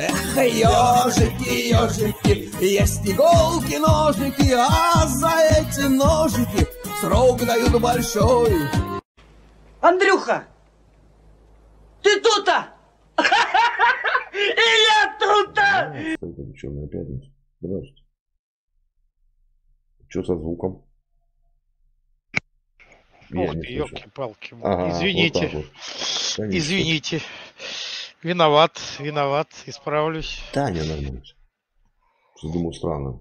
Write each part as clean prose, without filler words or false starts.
Эх, ежики, ежики, есть иголки, ножники, а за эти ножики срок дают большой. Андрюха, ты тут-то? И я тут-то! Это Черная пятница. Здравствуйте. Что со звуком? Ух ты, елки-палки. Ага, Извините. Вот Извините. Виноват, исправлюсь. Да, не нормально. Думаю, странно.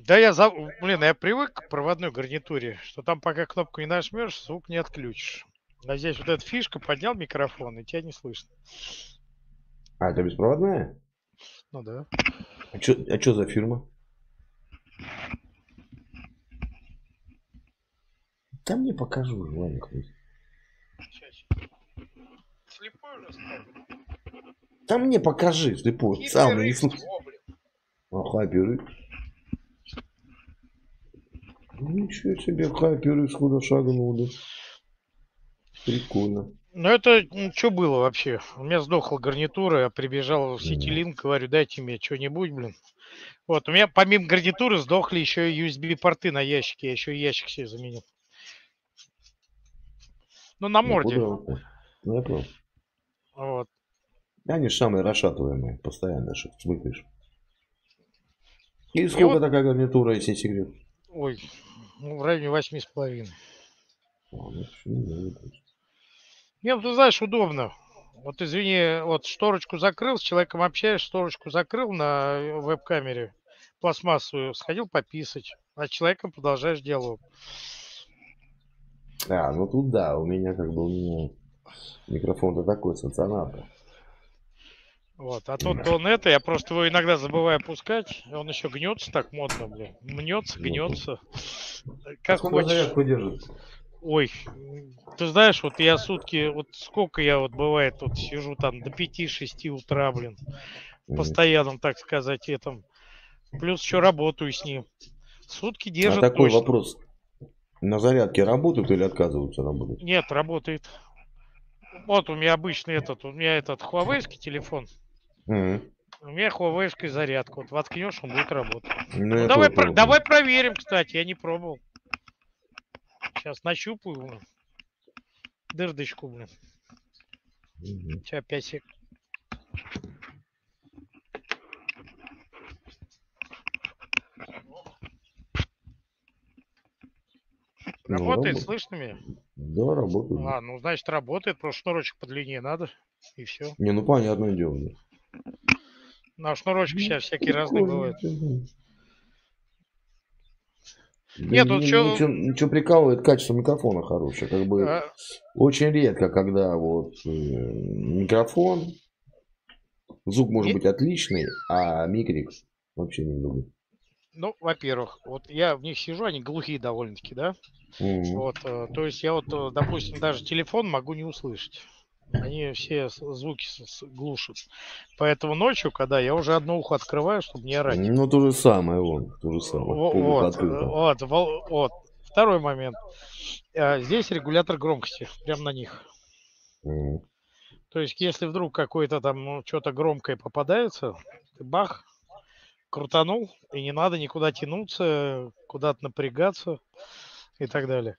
Да блин, я привык к проводной гарнитуре, что там пока кнопку не нажмешь, звук не отключишь. А здесь вот эта фишка, поднял микрофон, и тебя не слышно. А, это беспроводная? Ну да. А что за фирма? Да мне покажу, ладно. Слепой уже стал? Да мне покажи, слепой. Сам не слышу. Хайпер. Ничего себе, Хайпер X куда шагнул, да. Прикольно. Ну это, что было вообще? У меня сдохла гарнитура, я прибежал в Citylink, говорю, дайте мне что-нибудь, блин. Вот, у меня помимо гарнитуры сдохли еще и USB-порты на ящике, я еще и ящик себе заменил. Ну, на морде. Ну, я понял. Вот. Они же самые расшатываемые, постоянно, что смыкаешь. И сколько вот такая гарнитура, если секрет? Ой, ну, в районе 8,5. Нет, ты знаешь, удобно. Вот извини, вот шторочку закрыл, с человеком общаешься, шторочку закрыл на веб-камере пластмассовую, сходил пописать, а с человеком продолжаешь диалог. А, ну тут да, у меня микрофон-то такой стационарный. Вот, а тут он я просто его иногда забываю опускать, он еще гнется так модно, блин, мнется, гнется. Как хочешь. Ой, ты знаешь, вот я сутки, вот сколько я вот бывает, вот сижу там до 5-6 утра, блин, постоянном, так сказать, этом. Плюс еще работаю с ним. Сутки держит такой точно. Вопрос. На зарядке работают или отказываются работать? Нет, работает. Вот у меня обычный у меня этот хуавейский телефон. У меня хуавейская зарядка. Вот воткнешь, он будет работать. Ну, давай проверим, кстати, я не пробовал. Сейчас нащупаю дырдочку, блин. Сейчас 5 сек. Работает, слышно меня? Да, работает. А, ну значит работает, просто шнурочек подлиннее надо, и все. Не, ну понятное дело. Ну, а шнурочки сейчас всякие разные бывают. Нет, тут ничего прикалывает, качество микрофона хорошее. Как бы очень редко, когда вот микрофон, звук может быть отличный, а микрик вообще не люблю. Ну, во-первых, вот я в них сижу, они глухие довольно-таки, да? Вот, то есть я вот, допустим, даже телефон могу не услышать. Они все звуки глушат. Поэтому ночью, когда я уже одно ухо открываю, чтобы не орать. Ну, то же самое, то же самое. Вот. Второй момент. Здесь регулятор громкости, прямо на них. То есть, если вдруг какое-то там что-то громкое попадается, ты бах, крутанул, и не надо никуда тянуться, куда-то напрягаться и так далее.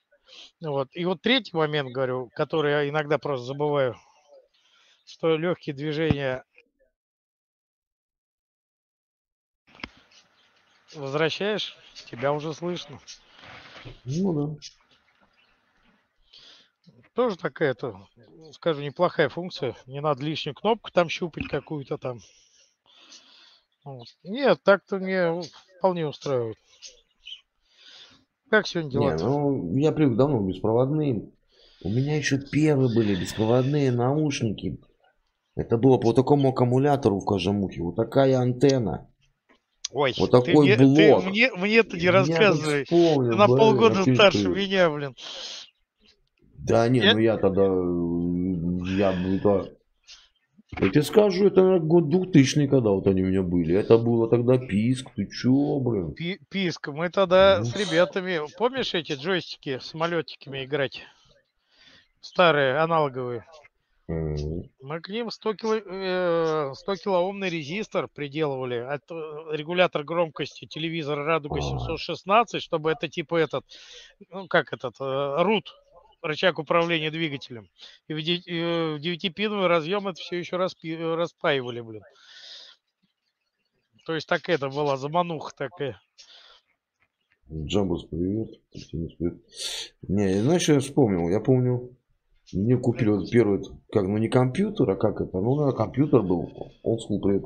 Вот. И вот третий момент, говорю, который я иногда просто забываю, что легкие движения возвращаешь, тебя уже слышно. Ну да. Тоже такая-то, скажу, неплохая функция. Не надо лишнюю кнопку там щупать какую-то там. Вот. Нет, так-то мне вполне устраивает. Как сегодня дела? Не, ну, я привык давно к беспроводным. У меня еще первые были беспроводные наушники. Это было по такому аккумулятору в каждом ухе. Вот такая антенна. Ой, вот такой блок. Мне-то не рассказывай. Ты на полгода старше меня, блин. Да не, ну я тогда... Я тебе скажу, это год 2000, когда вот они у меня были. Это было тогда писк. Ты чё, блин? Писк. Мы тогда с ребятами... Помнишь эти джойстики с самолетиками играть? Старые, аналоговые. Мы к ним 100 килоомный резистор приделывали. Регулятор громкости телевизора Радуга 716, чтобы это типа этот, ну как этот, рут, рычаг управления двигателем. И в 9-пиновый разъем это все еще распаивали, блин. То есть так это была замануха такая. Джамбус, привет. Не, знаешь, что я вспомнил? Я помню, мне купили вот первый, как, ну не компьютер, а как это? Ну, наверное, компьютер был. Олдскул, привет.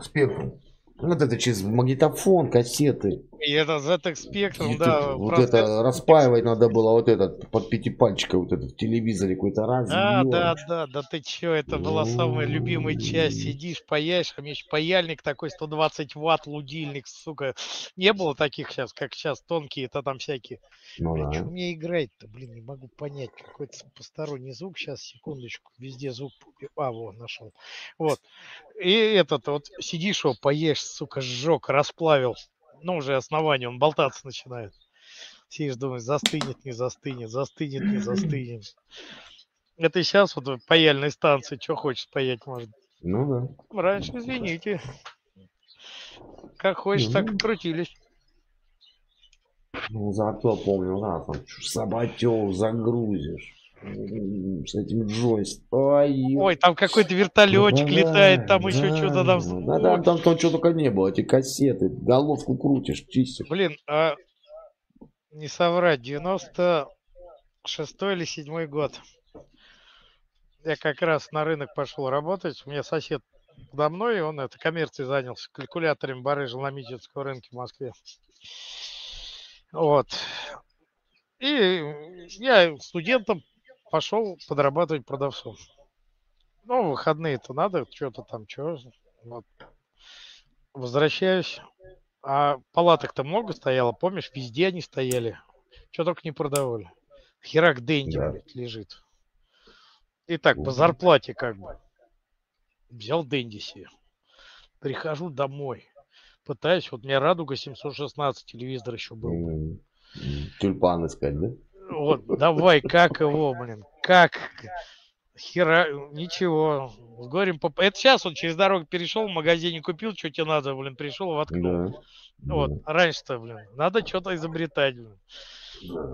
Спектрум. Вот это через магнитофон, кассеты. И это ZX Spectrum, И да. вот это распаивать надо было, вот этот, под пятипальчика, вот этот в телевизоре какой-то раз. Да, ты чё, это была самая любимая часть. Сидишь, паяешь, а у меня еще паяльник такой, 120 ватт, лудильник, сука. Не было таких сейчас, как сейчас, тонкие, это там всякие. Ну, блин, да. что мне играть-то, блин, не могу понять. Какой-то посторонний звук, сейчас, секундочку, везде звук. Вот, нашел. Вот. И этот, вот сидишь его, поешь, сука, сжег, расплавил. Ну, уже основание, он болтаться начинает. Сидишь, думаешь, застынет, не застынет, застынет, не застынет. Это сейчас вот паяльной станции, что хочешь паять может. Ну да. Раньше, извините. Как хочешь, так и крутились. Ну, зато помню, да, там Саботёв загрузишь. С этим джойстиком. Ой, там какой-то вертолетик летает, там еще что-то там. Да, там что только не было, эти кассеты, головку крутишь, чистишь. Блин, а не соврать, 96-й или 7-й год. Я как раз на рынок пошел работать. У меня сосед подо мной, он это коммерцией занялся, калькуляторами барыжил на Митинском рынке в Москве. Вот. И я студентом пошел подрабатывать продавцом. Ну, выходные-то надо, что-то там, что. Вот. Возвращаюсь. А палаток-то много стояло, помнишь? Везде они стояли. Что только не продавали. Херак Дэнди, Да. блядь, лежит. И так, по зарплате как бы. Взял Дэнди себе. Прихожу домой. Пытаюсь, вот у меня Радуга 716 телевизор еще был. Тюльпан искать, да? Вот, давай, как его, блин, как? Хера, ничего. С горем поп... Это сейчас он через дорогу перешел, в магазине купил, что тебе надо, блин, пришел, воткнул. Да. Вот, раньше-то, блин, надо что-то изобретать, блин.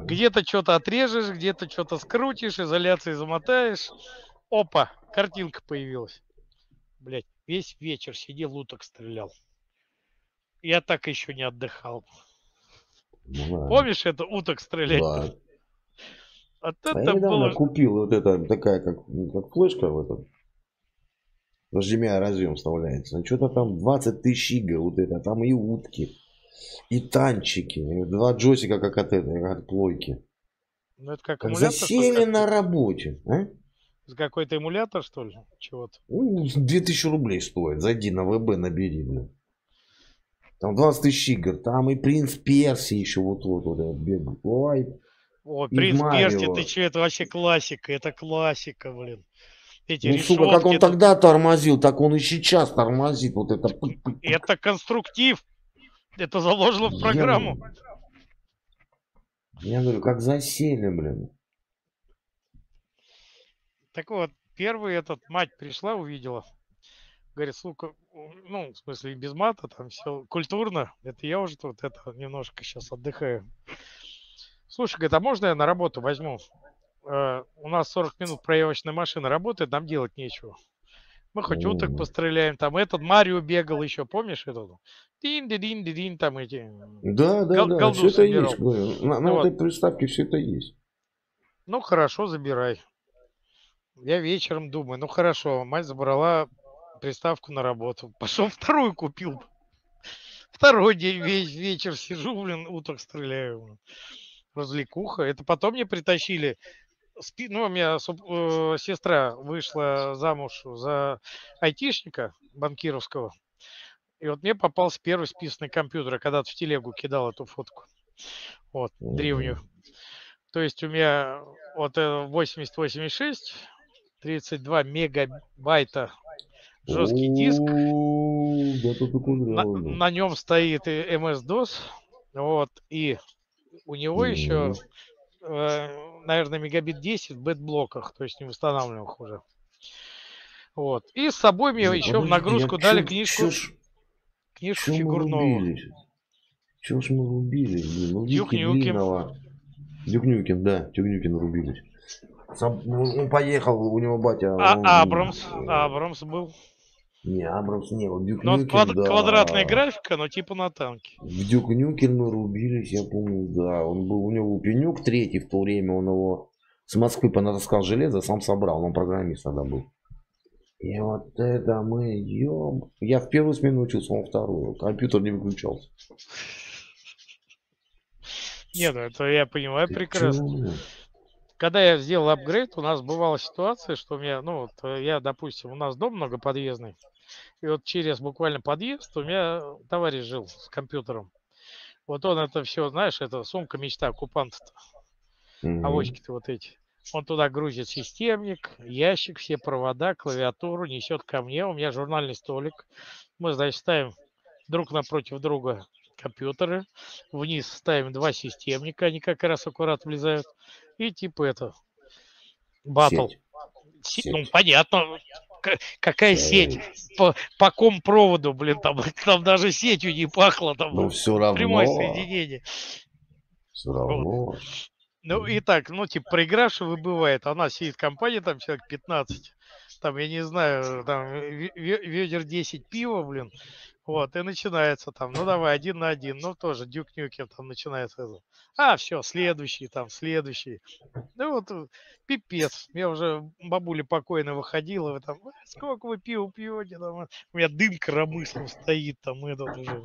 Где-то что-то отрежешь, где-то что-то скрутишь, изоляцией замотаешь. Опа, картинка появилась. Блять, весь вечер сидел, уток стрелял. Я так еще не отдыхал. Ну, помнишь это, уток стрелять? Да. Вот А это я недавно было... купил вот это, такая, как флешка в этом. HDMI разъем вставляется. Что-то там 20 тысяч игр, вот это. Там и утки, и танчики. И 2 джойстика, как от этой, как от плойки. Ну, это как Как эмулятор, засели на работе. А? Какой-то эмулятор, что ли? Чего-то. 2000 рублей стоит. Зайди на ВБ, набери, блин. Там 20 тысяч игр. Там и Принц Перси еще вот-вот бегает. Ой. Ой, Принц Перси, ты че, это вообще классика. Это классика, блин. Эти ну, сука, как он тогда тормозил, так он и сейчас тормозит. Вот это. Это конструктив. Это заложено в программу. Я говорю, как засели, блин. Так вот, первый этот мать пришла, увидела. Говорит, сука, ну, в смысле, без мата, там все культурно. Это я уже тут это немножко сейчас отдыхаю. Слушай, говорит, а можно я на работу возьму? У нас 40 минут проявочная машина работает, нам делать нечего. Мы хоть уток постреляем. Там этот Марио бегал еще, помнишь этот? Дин-дин-дин-дин, там эти... Да, все это есть. На этой приставке все это есть. Ну, хорошо, забирай. Я вечером думаю, ну, хорошо, мать забрала приставку на работу. Пошел вторую купил. Второй день, весь вечер сижу, блин, уток стреляю. Развлекуха. Это потом мне притащили. Ну, у меня сестра вышла замуж за айтишника банкировского. И вот мне попался первый списанный компьютер. Я когда-то в телегу кидал эту фотку. Вот, древнюю. То есть у меня вот 8086, 32 мегабайта жесткий диск. На нем стоит MS-DOS. Вот, и у него еще наверное, мегабит 10 в бэт-блоках, то есть не восстанавливаемых уже. Вот. И с собой мне еще в нагрузку дали книжку Фигурнова. Чего ж мы рубились, блин? Ну, Дюк Нюкем. Дюк Нюкем, да, Дюк Нюкем рубились. Он поехал, у него батя... Абрамс был. Не, Абрамс не был. Дюк но Нюкем, да. Квадратная графика, но типа на танке. В Дюк Нюкем мы рубились, я помню, да. Он был, у него Пенюк третий в то время, он его с Москвы понатаскал железо, сам собрал, он программист тогда был. И вот это мы, я в первую смену учился, он вторую. Компьютер не выключался. Нет, это я понимаю прекрасно. Когда я сделал апгрейд, у нас бывала ситуация, что у меня, я, допустим, у нас дом многоподъездный, и вот через буквально подъезд у меня товарищ жил с компьютером. Вот он это все, знаешь, это сумка мечта оккупанта-то, авоськи-то вот эти. Он туда грузит системник, ящик, все провода, клавиатуру, несет ко мне. У меня журнальный столик. Мы, значит, ставим друг напротив друга компьютеры. Вниз ставим два системника, они как раз аккуратно влезают. И типа батл. Сеть. Ну, понятно. Какая сеть? По ком проводу, блин, там даже сетью не пахло. Там но все равно. Прямое соединение. Все равно. Ну и так, типа проигравший выбывает. А у нас сидит компания, там человек 15. Там, я не знаю, там ведер 10 пива, блин. Вот, и начинается там, давай, 1 на 1. Тоже Дюк Нюкем там начинается. Все, следующий. Ну вот, пипец. Я уже бабуля покойно выходила. Там, сколько вы пива пьете? Там, у меня дым коромыслом стоит. Там этот уже.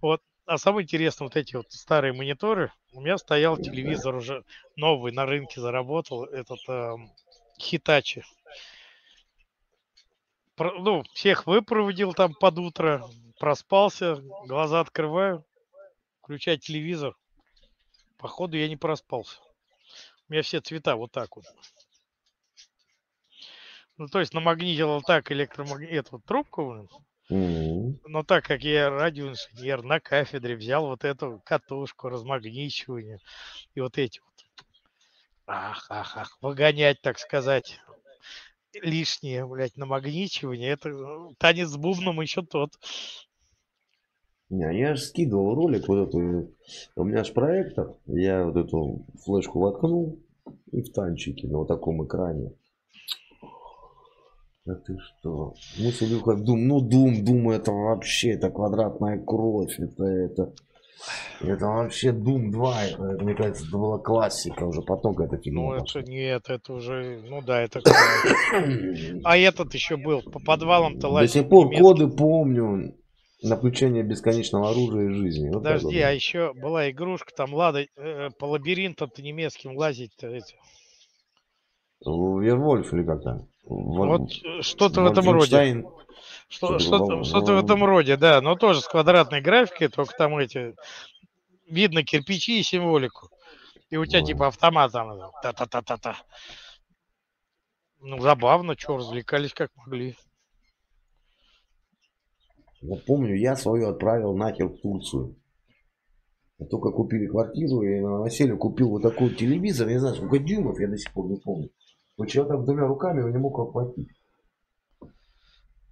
Вот. А самое интересное, вот эти вот старые мониторы. У меня стоял телевизор уже новый, на рынке заработал. Этот Hitachi. Всех выпроводил там под утро. Проспался, глаза открываю. Включаю телевизор. Походу я не проспался. У меня все цвета вот так вот. То есть намагнитил так эту трубку. Но так как я радиоинженер, на кафедре взял вот эту катушку размагничивания и вот эти вот выгонять, так сказать, лишнее, блядь, намагничивание, это танец с бубном еще тот. Я же скидывал ролик вот эту, у меня же проектор, я вот эту флешку воткнул и в танчике на вот таком экране. Да ты что? Мы с Илюхой Doom это вообще, это квадратная кровь, это вообще Doom 2, это, мне кажется, это была классика уже, потом какая-то фигня. Это уже, это а этот еще был, по подвалам-то лазил. До сих пор коды помню, на включение бесконечного оружия и жизни. Вот подожди, а еще была игрушка, там по лабиринтам-то немецким лазить-то эти. Вервольф или как там? Вот что-то в этом роде. Что-то в этом роде, да. Но тоже с квадратной графикой, только там видно кирпичи и символику. И у тебя типа автомат там. Та-та-та-та-та. Забавно, развлекались как могли. Я помню, я свою отправил нахер в Турцию. Только купили квартиру, и на новоселье купил вот такой телевизор. Я не знаю, сколько дюймов, я до сих пор не помню. Но человек так двумя руками его не мог охватить.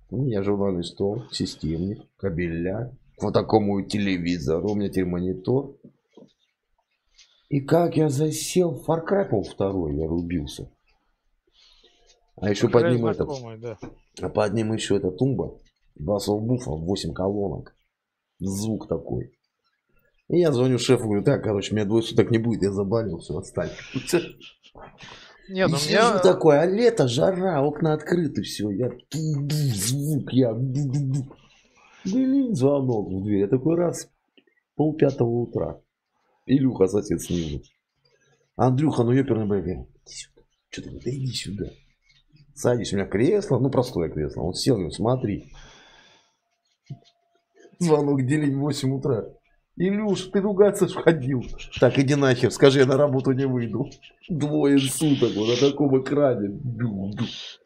У меня журнальный стол, системник, кабеля. Вот такому телевизору. У меня теперь монитор. И как я засел в Far Cry 2, я рубился. А еще под ним под ним еще эта тумба. 2 сабвуфа, 8 колонок. Звук такой. И я звоню шефу, говорю, так, меня 2 суток не будет, я забанил, все, отстань. Нет, и сижу такой, а лето, жара, окна открыты, все, я звук, я звонок в дверь, я такой раз, 4:30 утра. Илюха, сосед снизу. Андрюха, ёперный бэйби, иди сюда, что ты, да иди сюда. Садись у меня кресло, простое кресло, он сел, говорит, смотри. Звонок, день 8 утра. Илюш, ты ругаться ж ходил. Так, иди нахер, скажи, я на работу не выйду. 2 суток вот на таком экране.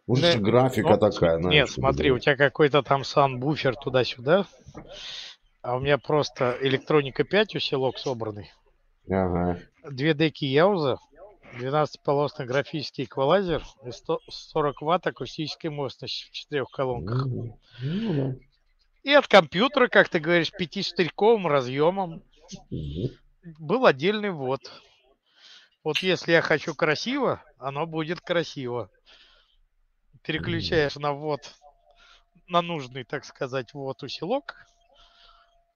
Вот же графика такая. Нет, смотри, у тебя какой-то там сан-буфер туда-сюда. А у меня просто электроника 5 усилок собранный. Ага. 2 деки Яуза, 12-полосный графический эквалайзер и 140 ватт акустической мощности в 4 колонках. Ну, да. И от компьютера, как ты говоришь, 5-штырьковым разъемом был отдельный ввод. Вот если я хочу красиво, оно будет красиво. Переключаешь на ввод, на нужный, так сказать, ввод усилок.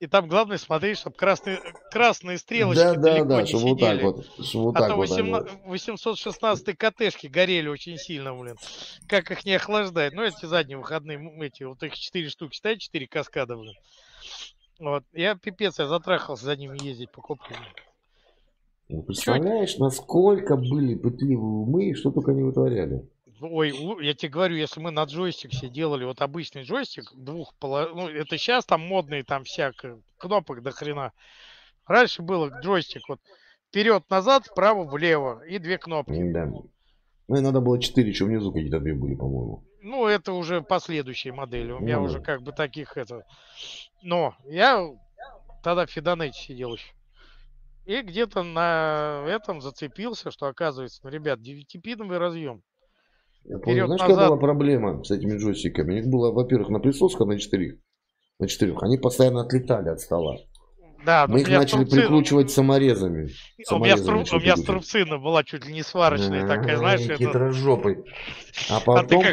И там главное смотреть, чтобы красные стрелочки далеко не чтобы сидели. вот так вот. Чтобы вот так то вот 816 КТшки горели очень сильно, блин. Как их не охлаждать? Ну, эти задние выходные, эти, вот их 4 штуки стоят, 4 каскада, блин. Вот. Я затрахался за ними ездить, покупать. Ну, представляешь, насколько были пытливы умы, что только не вытворяли. Ой, я тебе говорю, если мы на джойстик все делали, вот обычный джойстик, ну, это сейчас там модные, там всякое, кнопок до хрена. Раньше было джойстик, вот, вперед-назад, вправо-влево, и 2 кнопки. Да. Ну, и надо было 4, еще внизу какие-то 2 были, по-моему. Ну, это уже последующие модели, у меня уже как бы таких, Но я тогда в Фидонете сидел еще. И где-то на этом зацепился, что оказывается, ну, ребят, 9-пиновый разъем. Знаешь, какая была проблема с этими джойстиками? У них было, во-первых, на присосках на 4. Они постоянно отлетали от стола. Да, мы их начали прикручивать саморезами. У меня струбцина была чуть ли не сварочная такая, знаешь. Хитрожопый. А потом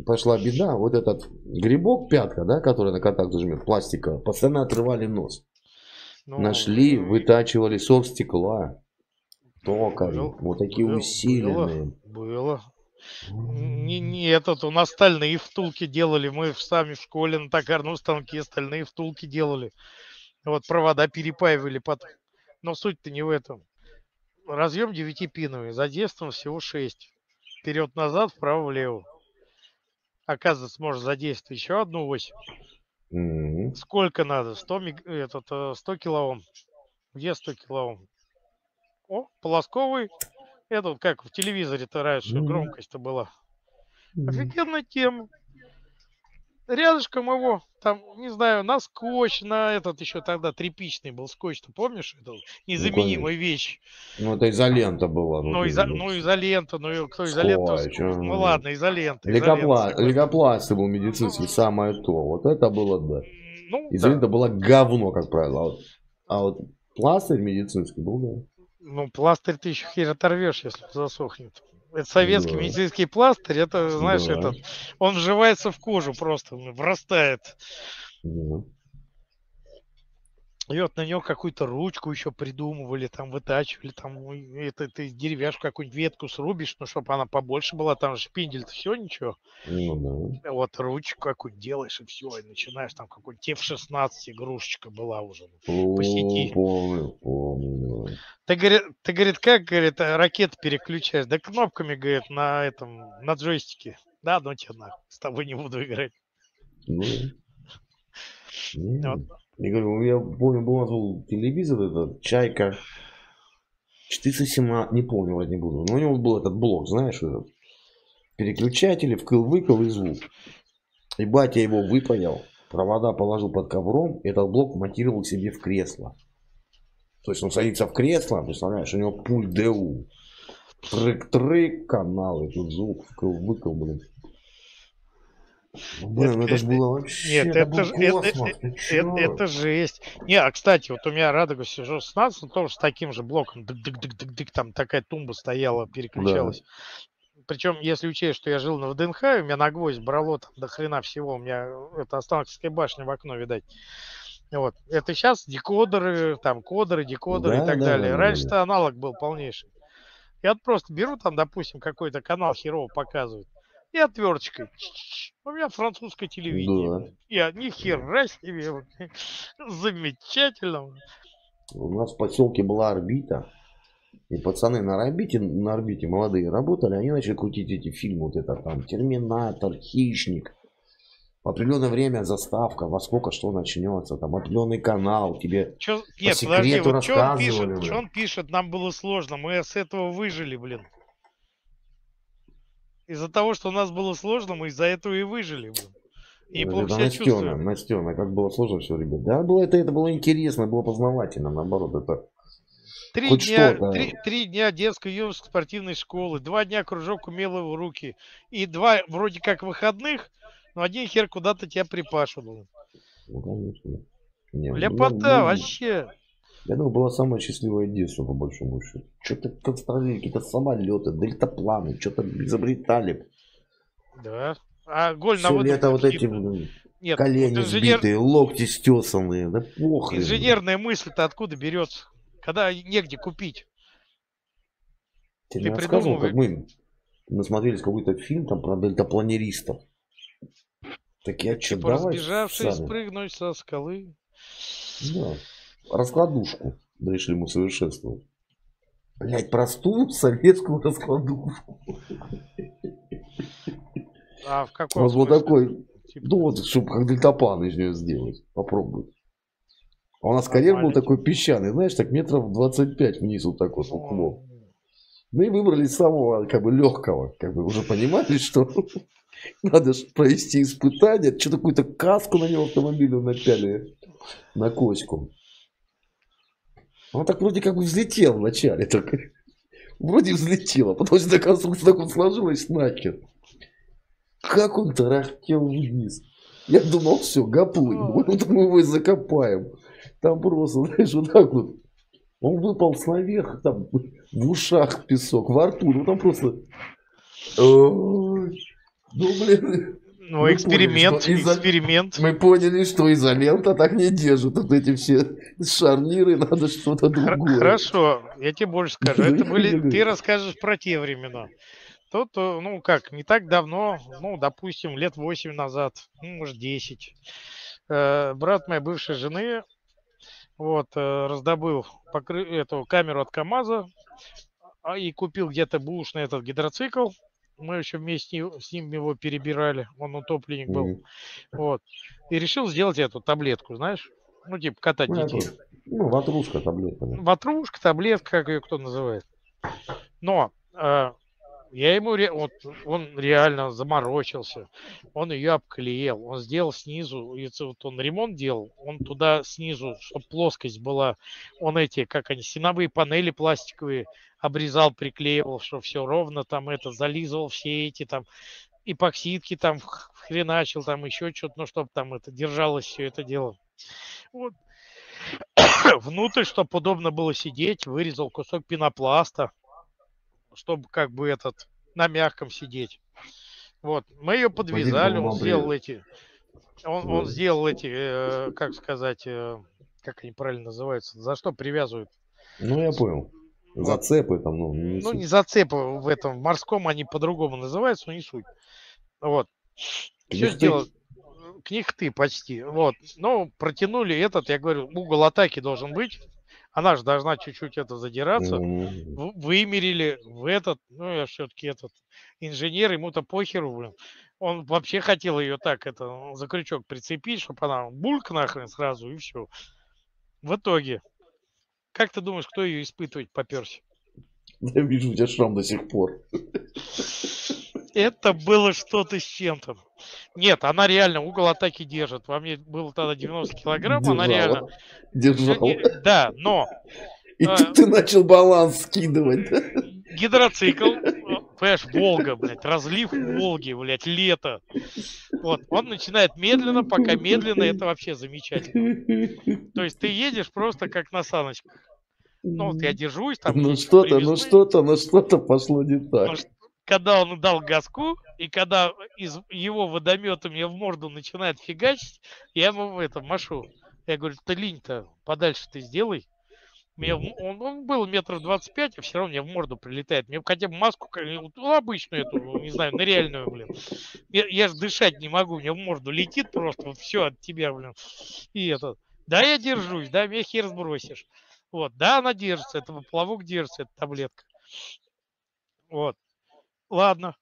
пошла беда. Вот этот грибок, пятка, да, который на контакт зажмет, пластиковый, постоянно отрывали нос. Нашли, вытачивали сок стекла. Токари. Вот такие усиленные. Было. У нас стальные втулки делали. Мы сами в школе на токарном станке стальные втулки делали. Вот провода перепаивали потом. Но суть-то не в этом. Разъем 9-пиновый. Задействован всего 6. Вперед-назад, вправо-влево. Оказывается, можно задействовать еще одну ось. Сколько надо? 100 килоом. Где 100 килоом? О, полосковый. Это вот как в телевизоре-то раньше громкость-то была. Офигенная тема. Рядышком его, там, не знаю, на скотч, на этот еще тогда тряпичный был скотч, ты помнишь? Это незаменимая вещь. Ну, это изолента была. Изолента, кто изолента? Ну ладно, изолента. Лейкопласт был медицинский, самое то. Вот это было, да. Изолента была говно, как правило. А вот пластырь медицинский был, да. Ну, пластырь ты еще хер оторвешь, если засохнет. Это советский медицинский пластырь, это, знаешь, он вживается в кожу просто, врастает. И вот на него какую-то ручку еще придумывали, там вытачивали, там ты деревяшку какую-нибудь ветку срубишь, ну, чтобы она побольше была, там же шпиндель-то все, ничего. Вот ручку какую-нибудь делаешь, и все, и начинаешь, там какой-нибудь F-16 игрушечка была уже по сети. Помню. Ты, говорит, как, говорит, ракеты переключаешь? Да кнопками, говорит, на джойстике. Да, ну тебе нахуй, с тобой не буду играть. Я говорю, я помню, был телевизор, этот Чайка 417, не помню, вот не буду. Но у него был этот блок, знаешь, этот переключатели, вкл-выкл и звук. И батя его выпаял, провода положил под ковром, и этот блок монтировал себе в кресло. То есть он садится в кресло, представляешь, у него пульт ДУ. Трык-трык, каналы, тут звук, вкл-выкл, блин. Блин, это же было вообще. Нет, это жесть. Не, а кстати, вот у меня Радуга 16 тоже с таким же блоком. Дык-дык-дык-дык, там такая тумба стояла, переключалась. Да. Причем, если учесть, что я жил на ВДНХ, у меня на гвоздь брало там до хрена всего. У меня это Останкинская башня в окно, видать. Вот. Это сейчас декодеры, там кодеры, декодеры и так далее. Раньше-то аналог был полнейший. Я вот просто беру там, допустим, какой-то канал херово показывает. И отверточкой. У меня французское телевидение. Да. Я ни хера себе. Замечательно. У нас в поселке была орбита. И пацаны на орбите молодые работали. Они начали крутить эти фильмы. Вот это там Терминатор, Хищник. В определенное время заставка. Во сколько что начнется. Там определенный канал. Тебе по секрету рассказывали. Что он пишет? Нам было сложно. Мы с этого выжили, блин. Из-за того, что у нас было сложно, мы из-за этого и выжили. И плохо себя чувствуем. Настена, как было сложно все, ребят. Да, это было интересно, было познавательно, наоборот. Это Три дня детской юношеской спортивной школы, 2 дня кружок умелого руки и 2 вроде как выходных, но один хер куда-то тебя припашивал. Ну, конечно. Не, Ляпота вообще. Я думаю, была самая счастливая детство, по большому счету. Что-то конструировали, какие-то самолеты, дельтапланы, что-то изобретали. Да. А голь на выдумку. Это вот эти колени сбитые, локти стесанные. Да похрен. Инженерная мысль-то откуда берется? Когда негде купить? Ты не рассказывал, как мы насмотрелись какой-то фильм там про дельтапланеристов. Так я что, давай разбежавшись спрыгнуть со скалы. Да. Раскладушку решили мы совершенствовать. Блять, простую советскую раскладушку. А в каком вот такой, ну вот, чтобы как дельтаплан из нее сделать. Попробуй. А у нас карьер был такой песчаный, знаешь, так метров 25 вниз вот такой вот уклон. Ну и выбрали самого, как бы, легкого. Как бы уже понимали, что надо же провести испытание. Что-то какую-то каску на него автомобилю напяли на кочку. Он так вроде как бы взлетел вначале. Только. Вроде взлетел, а потом эта конструкция так вот сложилась нахер. Как он тарахтел вниз. Я думал, все, гоплый. Вот мы его и закопаем. Там просто, знаешь, вот так вот. Он выпал наверх, там в ушах песок, во рту. Ну там просто... Ну, блин... Ну, эксперимент. Мы поняли, что изолента так не держит. Вот эти все шарниры, надо что-то другое. Хорошо, я тебе больше скажу. Это были... Ты расскажешь про те времена. Тут, ну как, не так давно, ну, допустим, лет 8 назад, ну, может, 10. Брат моей бывшей жены вот, раздобыл эту камеру от КамАЗа и купил где-то бушный этот гидроцикл. Мы еще вместе с ним его перебирали, он утопленник был. Вот. И решил сделать эту таблетку, знаешь, ну, типа катать детей. Ну, ватрушка, таблетка. Ватрушка, таблетка, как ее кто называет. Но... я ему, вот, он реально заморочился, он ее обклеил, он сделал снизу, вот он ремонт делал, он туда снизу, чтобы плоскость была, он эти, как они, стеновые панели пластиковые обрезал, приклеивал, чтобы все ровно, там это, зализывал все эти там эпоксидки, там хреначил, там еще что-то, ну, чтобы там это держалось все это дело. Вот. Внутрь, чтобы удобно было сидеть, вырезал кусок пенопласта, чтобы как бы этот на мягком сидеть. Вот. Мы ее подвязали, он сделал эти, он сделал эти, как сказать, как они правильно называются, за что привязывают? Ну, я понял. Зацепы там, ну, не зацепы в этом, в морском они по-другому называются, но не суть. Вот. Все сделал. Книхты почти. Вот. Ну, протянули этот, я говорю, угол атаки должен быть. Она же должна чуть-чуть это задираться. Вымерили в этот, ну, я все-таки этот инженер, ему-то похеру, блин. Он вообще хотел ее так, это, за крючок прицепить, чтобы она бульк нахрен сразу, и все. В итоге, как ты думаешь, кто ее испытывать поперся? Я вижу, у тебя шрам до сих пор. Это было что-то с чем-то. Нет, она реально угол атаки держит. Во мне было тогда 90 килограмм, держала. Она реально... Держала. Да, но... И ты начал баланс скидывать. Гидроцикл, понимаешь, Волга, блядь, разлив Волги, блядь, лето. Вот, он начинает медленно, пока медленно, это вообще замечательно. То есть ты едешь просто как на саночках. Ну, вот я держусь там. Ну что-то пошло не так. Когда он дал газку, и когда из его водомета мне в морду начинает фигачить, я ему в этом машу. Я говорю, ты линь-то подальше ты сделай. Он был метров 25, а все равно мне в морду прилетает. Мне хотя бы маску, ну, обычную эту, не знаю, нереальную, блин. Я же дышать не могу, мне в морду летит просто, вот все от тебя, блин. И это, да, я держусь, да, меня хер сбросишь. Вот, да, она держится, это поплавок держится, эта таблетка. Вот. Ладно,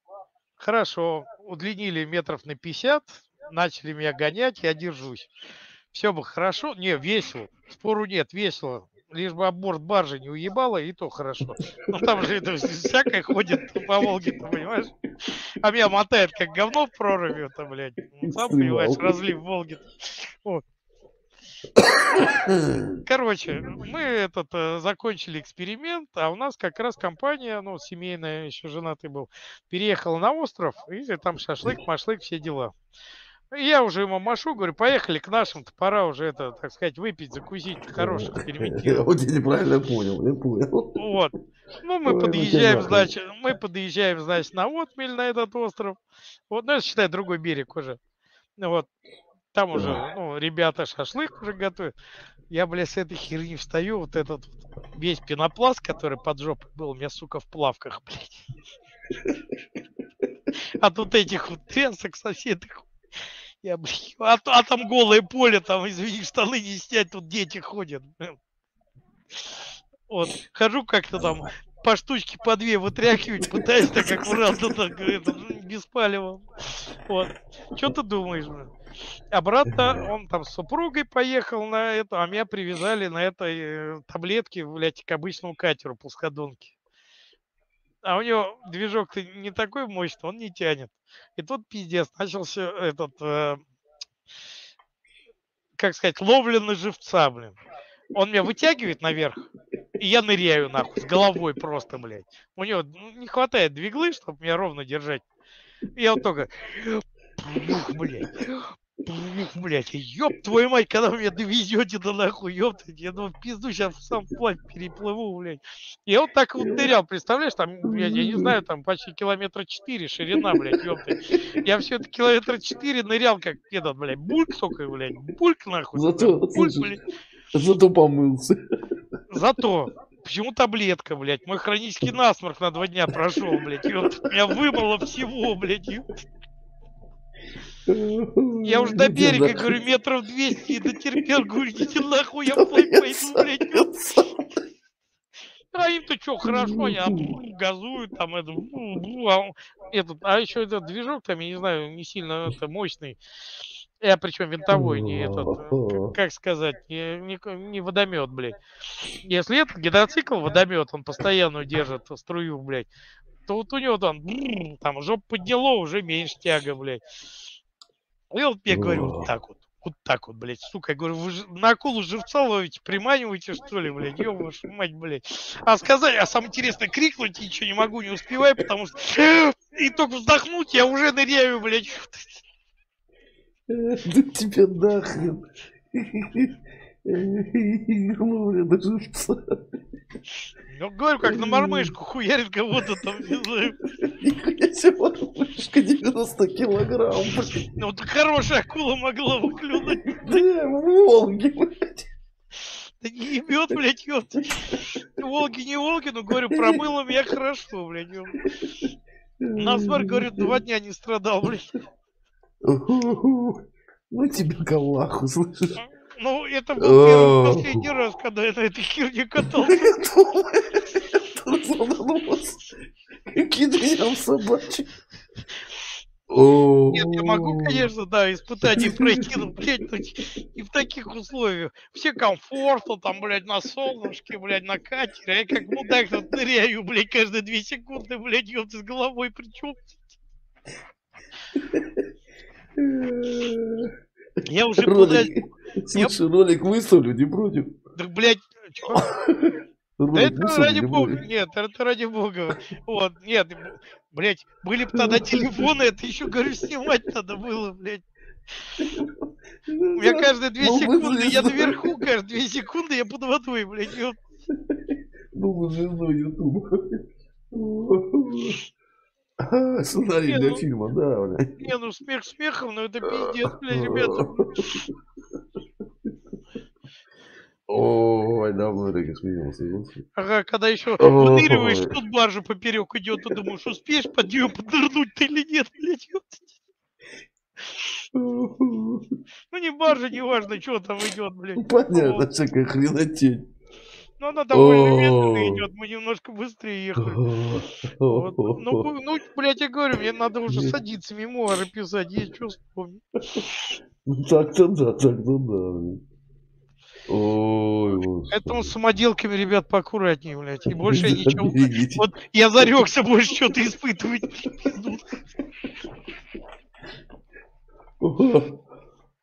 хорошо, удлинили метров на 50, начали меня гонять, я держусь. Все бы хорошо, не, весело, спору нет, весело. Лишь бы об борт баржи не уебало, и то хорошо. Ну там же это всякое ходит по Волге, ты понимаешь? А меня мотает как говно в проруби, это, блядь. Сам понимаешь, разлив Волги. Вот. Короче, мы закончили эксперимент, а у нас как раз компания, ну, семейная, еще женатый был, переехала на остров, и там шашлык, машлык, все дела. И я уже ему машу, говорю, поехали к нашим-то, пора уже так сказать, выпить, закусить, хороших, экспериментировать. Вот я неправильно понял, я понял. Вот. Ну, мы подъезжаем, значит, на отмель, на этот остров. Вот, ну, это, считай, другой берег уже. Вот. Там уже, ну, ребята шашлык уже готовят. Я, блядь, с этой херни встаю, вот этот весь пенопласт, который под жопой был, у меня, сука, в плавках, блядь. А тут этих вот трясок со всей этой... Я, блядь, а там голое поле, там, извини, штаны не снять, тут дети ходят. Вот, хожу как-то там, по штучке, по две вытряхивать, пытаюсь так аккуратно, так, без палева. Вот, что ты думаешь, блядь? Обратно он там с супругой поехал на это, а меня привязали на этой таблетке, блядь, к обычному катеру, плоскодонке. А у него движок-то не такой мощный, он не тянет. И тут пиздец, начался как сказать, ловля на живца, блин. Он меня вытягивает наверх, и я ныряю, нахуй, с головой просто, блядь. У него не хватает двиглы, чтобы меня ровно держать. И я вот только... Блядь, ёб твою мать, когда вы меня довезете до нахуй, ёб ты, я думаю, пизду, сейчас в сам плавь переплыву, блядь. Я вот так вот нырял, представляешь, там, я не знаю, там почти километра 4 ширина, блядь, ёб ты. Я все это километра 4 нырял, как этот, блядь, бульк только, блядь, бульк нахуй. Зато помылся. Зато. Почему таблетка, блядь? Мой хронический насморк на 2 дня прошел, блядь, ёб. Меня вымыло всего, блядь, ёб. Я уже до берега, говорю, метров 200 и дотерпел, говорю, идите нахуй, я плыть пойду, блядь. А им-то что, хорошо, они газуют, там, а еще этот движок, там, я не знаю, не сильно мощный. Причем винтовой, не этот, как сказать, не водомет, блядь. Если этот гидроцикл водомет, он постоянно держит струю, блядь, то вот у него там жопу подняло, уже меньше тяга, блядь. И вот я говорю, вот так вот, блядь, сука, я говорю, вы на акулу живца ловите, приманиваете, что ли, блядь, ё вашу мать, блядь. А самое интересное, крикнуть ничего не могу, не успеваю, потому что и только вздохнуть, я уже ныряю, блядь. Да тебе нахрен. Ловля живца. Ну, говорю, как на мормышку хуярит кого-то там, не знаю. Нихуя себе, мормышка 90 килограмм, блядь. Ну, вот хорошая акула могла выклюнуть. Да, Волги, блядь. Да не ебет, блядь, ёпта. Волги, не Волги, но, говорю, промыло меня хорошо, блядь, ёпта. Насморк, говорю, 2 дня не страдал, блядь. Ну тебе калаху, слышишь? Ну, это был первый последний раз, когда я на этой херне катался. Какие друзья собачьи. Нет, я могу, конечно, да, испытания пройти, но, блядь, и в таких условиях. Все комфортно, там, блядь, на солнышке, блядь, на катере. А я как мудак тут ныряю, блядь, каждые 2 секунды, блядь, ёпта, с головой причем. Я уже Слушай, ролик выставлю, не против? Так, блядь, чё? Да это ради бога, нет, это ради бога. Вот, нет, блядь, были бы тогда телефоны, это еще, говорю, снимать надо было, блядь. У меня каждые 2 секунды, я наверху, каждые 2 секунды я под водой, блядь. Ну, вы звездой Ютуба. Сценарий для фильма, да, блядь. Не, ну смех смехом, но это пиздец, блядь, ребята. Ой, давно так и смеялся. Ага, когда еще выныриваешь, тут баржа поперек идет, ты думаешь, успеешь под нее поднырнуть ты или нет, блядь, ну не баржа, не важно, что там идет, блядь. Понятно, всякая хренотень. Ну, она довольно медленно идет, мы немножко быстрее ехали. Вот. Ну, блядь, я говорю, мне надо уже садиться, мемуары писать, есть что вспомнить. Так-то да. Ой, поэтому с самоделками, ребят, поаккуратнее, блядь. И больше я ничего... Вот я зарекся больше что-то испытывать.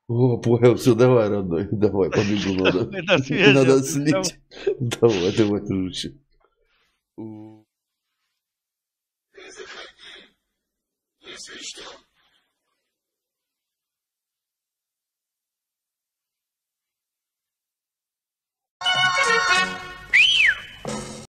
О, понял, все, давай, родной, давай, побегу, надо. Надо слить. Давай, дружище. Если что.